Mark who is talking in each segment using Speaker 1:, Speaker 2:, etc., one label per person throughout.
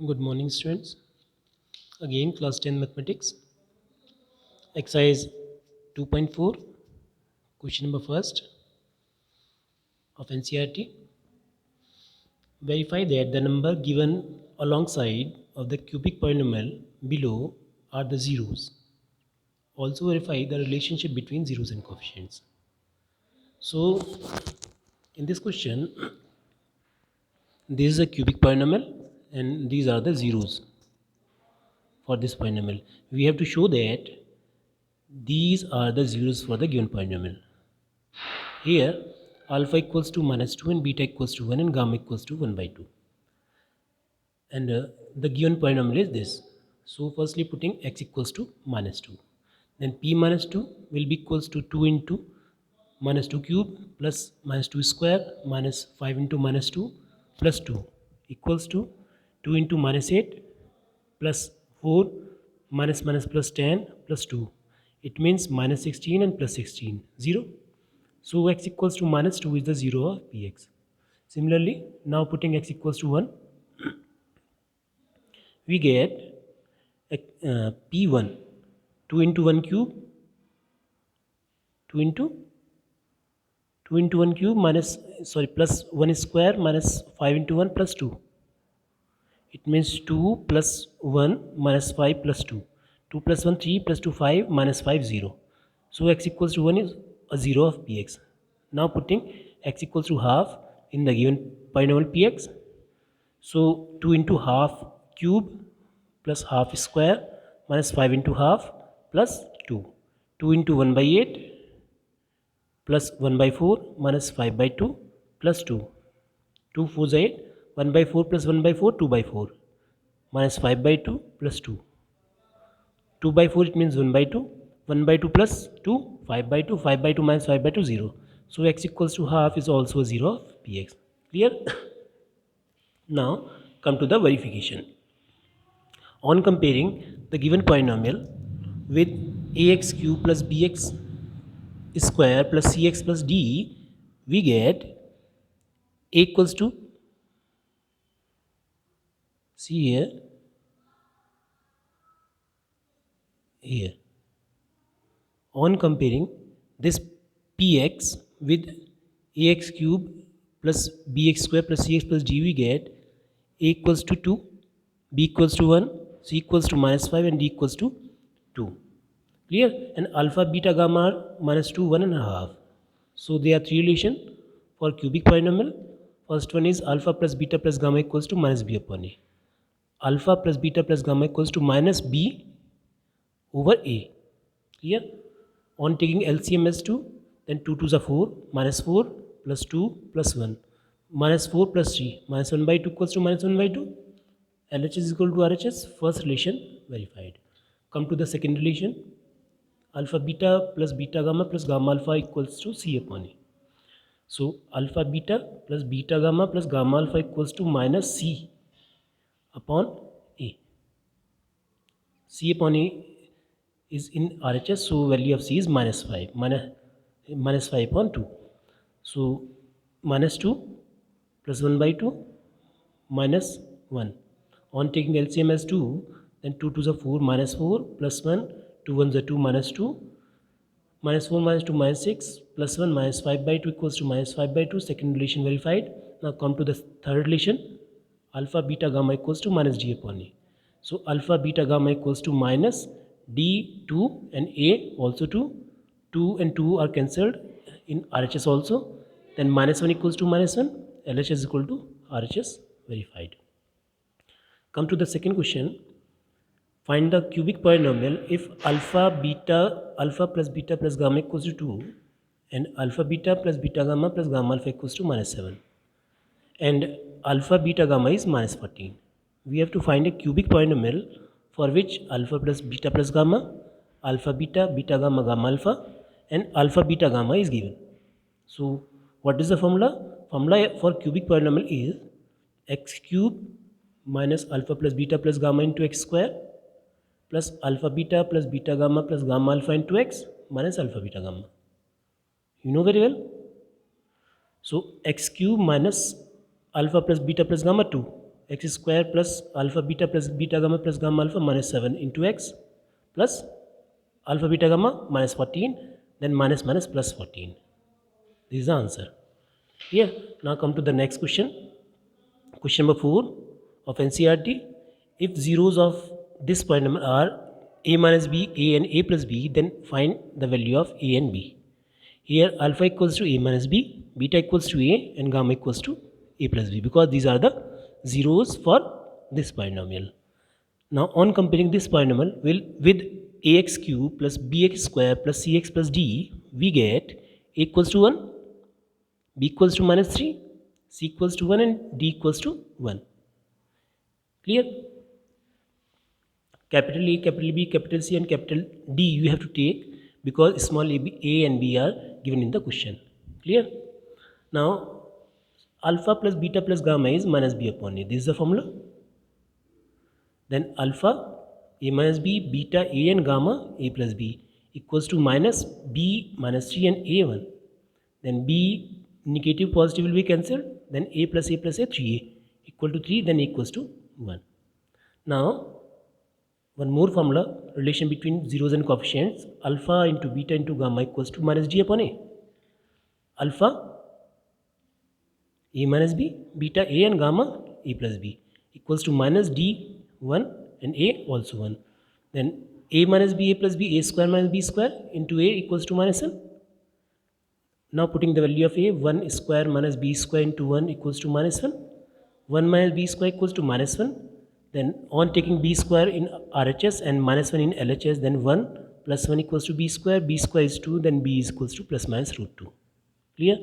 Speaker 1: Good morning, students. Again, class 10 mathematics, exercise 2.4, question number first of NCERT. Verify that the number given alongside of the cubic polynomial below are the zeros. Also verify the relationship between zeros and coefficients. So, in this question, this is a cubic polynomial and these are the zeros for this polynomial. We have to show that these are the zeros for the given polynomial. Here, alpha equals to minus 2 and beta equals to 1 and gamma equals to 1 by 2. And the given polynomial is this. So, firstly putting x equals to minus 2. Then p minus 2 will be equals to 2 into minus 2 cube plus minus 2 square minus 5 into minus 2 plus 2 equals to 2 into minus 8 plus 4 minus minus plus 10 plus 2. It means minus 16 and plus 16, 0. So x equals to minus 2 is the 0 of px. Similarly, now putting x equals to 1, we get p1, 2 into 1 cube, 2 into 1 cube minus, plus 1 square minus 5 into 1 plus 2. It means 2 plus 1 minus 5 plus 2. 2 plus 1, 3 plus 2, 5 minus 5, 0. So x equals to 1 is a 0 of px. Now putting x equals to half in the given polynomial px. So 2 into half cube plus half square minus 5 into half plus 2. 2 into 1 by 8 plus 1 by 4 minus 5 by 2 plus 2. 2 4 is 8. 1 by 4 plus 1 by 4, 2 by 4 minus 5 by 2 plus 2. 2 by 4 it means 1 by 2. 1 by 2 plus 2, 5 by 2. 5 by 2 minus 5 by 2, 0. So x equals to half is also a 0 of px. Clear? Now come to the verification. On comparing the given polynomial with ax cube plus bx square plus cx plus d, we get a equals to, see here. On comparing this px with ax cube plus bx square plus cx plus d, we get a equals to 2, b equals to 1, c equals to minus 5 and d equals to 2. Clear? And alpha, beta, gamma are minus 2, 1 and a half. So there are three relations for cubic polynomial. First one is alpha plus beta plus gamma equals to minus b upon a. Alpha plus beta plus gamma equals to minus b over a. Clear? On taking LCM as 2, then 2 2s are 4, minus 4 plus 2 plus 1, minus 4 plus 3, minus 1 by 2 equals to minus 1 by 2. LHS is equal to RHS, first relation verified. Come to the second relation, alpha beta plus beta gamma plus gamma alpha equals to C upon A. So alpha beta plus beta gamma plus gamma alpha equals to minus C upon A. C upon A is in RHS, so value of C is minus 5, minus 5 upon 2. So minus 2 plus 1 by 2 minus 1. On taking LCM as 2, then 2 2s are 4, minus 4 plus 1, 2 1s are 2, minus 2, minus 4 minus 2 minus 6 plus 1 minus 5 by 2 equals to minus 5 by 2. Second relation verified. Now come to the third relation, alpha beta gamma equals to minus d upon a. So alpha beta gamma equals to minus d 2 and a also 2. 2 and 2 are cancelled in RHS also. Then minus 1 equals to minus 1. LHS is equal to RHS verified. Come to the second question. Find the cubic polynomial if alpha plus beta plus gamma equals to 2 and alpha beta plus beta gamma plus gamma alpha equals to minus 7 and alpha beta gamma is minus 14. We have to find a cubic polynomial for which alpha plus gamma, alpha beta, beta gamma, gamma alpha and alpha beta gamma is given. So what is the formula? Formula for cubic polynomial is x cube minus alpha plus beta plus gamma into x square plus alpha beta plus beta gamma plus gamma alpha into x minus alpha beta gamma. You know very well. So x cube minus alpha plus beta plus gamma 2, x square plus alpha beta plus beta gamma plus gamma alpha minus 7 into x plus alpha beta gamma minus 14, then minus minus plus 14. This is the answer. Here, now come to the next question. Question number 4 of NCERT. If zeros of this polynomial are a minus b, a and a plus b, then find the value of a and b. Here alpha equals to a minus b, beta equals to a, and gamma equals to a plus b, because these are the zeros for this polynomial. Now on comparing this polynomial with ax cube plus bx square plus cx plus d, we get a equals to 1, b equals to minus 3, c equals to 1, and d equals to 1. Clear? Capital A, capital B, capital C, and capital D you have to take, because small a and b are given in the question. Clear? Now alpha plus beta plus gamma is minus b upon a. This is the formula. Then alpha a minus b, beta a, and gamma a plus b equals to minus b minus 3 and a1. Then b negative positive will be cancelled. Then a plus a 3a equal to 3, then equals to 1. Now one more formula, relation between zeros and coefficients. Alpha into beta into gamma equals to minus d upon a. Alpha a minus b, beta a, and gamma a plus b equals to minus d 1 and a also 1. Then a minus b, a plus b, a square minus b square into a equals to minus 1. Now putting the value of a, 1 square minus b square into 1 equals to minus 1. 1 minus b square equals to minus 1. Then on taking b square in RHS and minus 1 in LHS, then 1 plus 1 equals to b square is 2, then b is equals to plus minus root 2. Clear?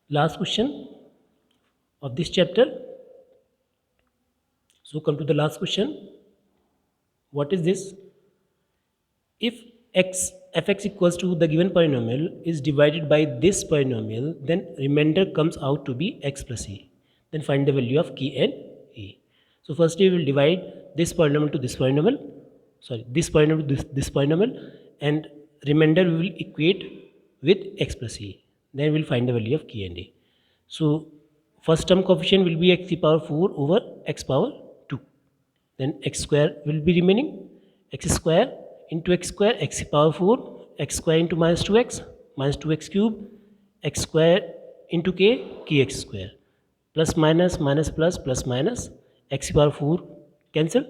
Speaker 1: Last question of this chapter. So come to the last question. What is this? If fx equals to the given polynomial is divided by this polynomial, then remainder comes out to be x plus a. Then find the value of k and a. So firstly we will divide this polynomial to this polynomial, this polynomial to this polynomial, and remainder we will equate with x plus a. Then we will find the value of k and a. So first term coefficient will be x to the power 4 over x power 2. Then x square will be remaining, x square into x square, x to the power 4, x square into minus 2x cube, x square into k, kx square, plus minus minus plus plus minus, x to the power 4 cancel,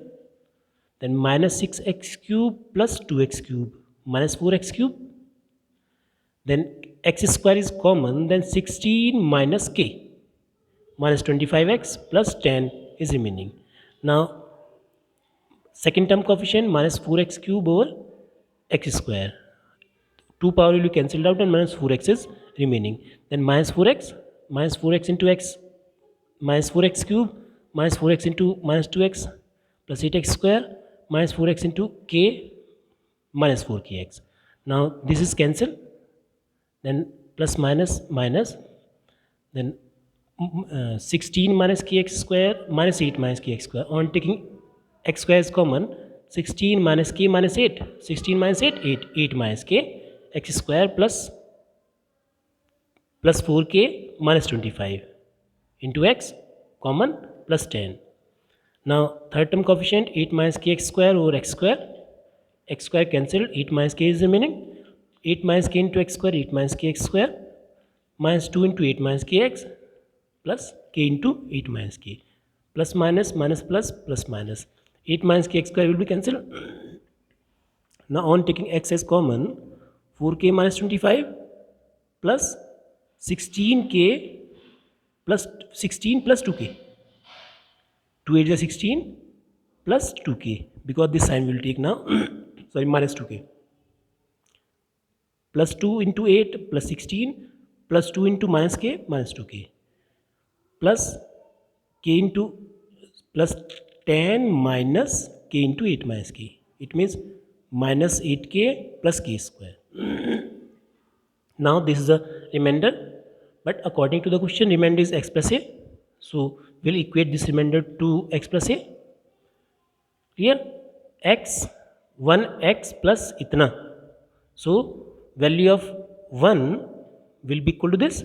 Speaker 1: then minus 6x cube plus 2x cube minus 4x cube, then x square is common, then 16 minus k minus 25x plus 10 is remaining. Now second term coefficient minus 4x cube over x square, 2 power will be cancelled out and minus 4x is remaining. Then minus 4x into x, minus 4x cube minus 4x into minus 2x plus 8x square minus 4x into k minus 4kx. Now this is cancelled, then plus minus minus, then 16 minus kx square minus 8 minus kx square. On taking x square is common, 16 minus k minus 8, 16 minus 8, 8 minus k, x square plus 4k minus 25 into x common plus 10. Now third term coefficient 8 minus kx square over x square cancelled, 8 minus k is remaining, 8 minus k into x square, 8 minus kx square minus 2 into 8 minus kx plus k into 8 minus k, plus minus minus plus plus minus, 8 minus kx square will be cancelled. Now on taking x as common, 4k minus 25 plus 16k plus 16 plus 2k, 2 8 is 16 plus 2k, because this sign will take now minus 2k, plus 2 into 8 plus 16 plus 2 into minus k minus 2k, plus k into plus 10 minus k into 8 minus k. It means minus 8k plus k square. Now this is the remainder, but according to the question remainder is x plus a. So we'll equate this remainder to x plus a. Here x 1x plus itna. So value of 1 will be equal to this,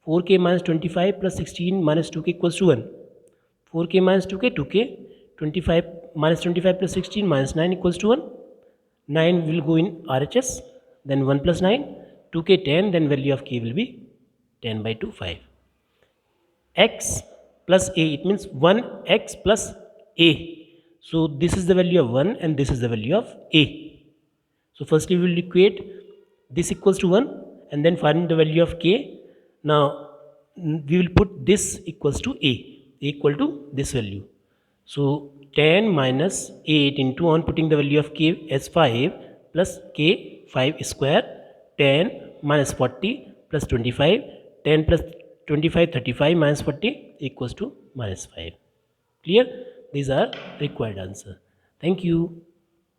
Speaker 1: 4k minus 25 plus 16 minus 2k equals to 1. 4k minus 2k, 2k, 25 minus 25 plus 16 minus 9 equals to 1. 9 will go in RHS, then 1 plus 9, 2k 10, then value of k will be 10 by 2, 5. X plus a, it means 1x plus a. So this is the value of 1 and this is the value of a. So firstly we will equate this equals to 1 and then find the value of k. Now we will put this equals to a equal to this value. So 10 minus 8 into, on putting the value of k as 5, plus k 5 square, 10 minus 40 plus 25, 10 plus 25 35 minus 40 equals to minus 5. Clear? These are required answer. Thank you.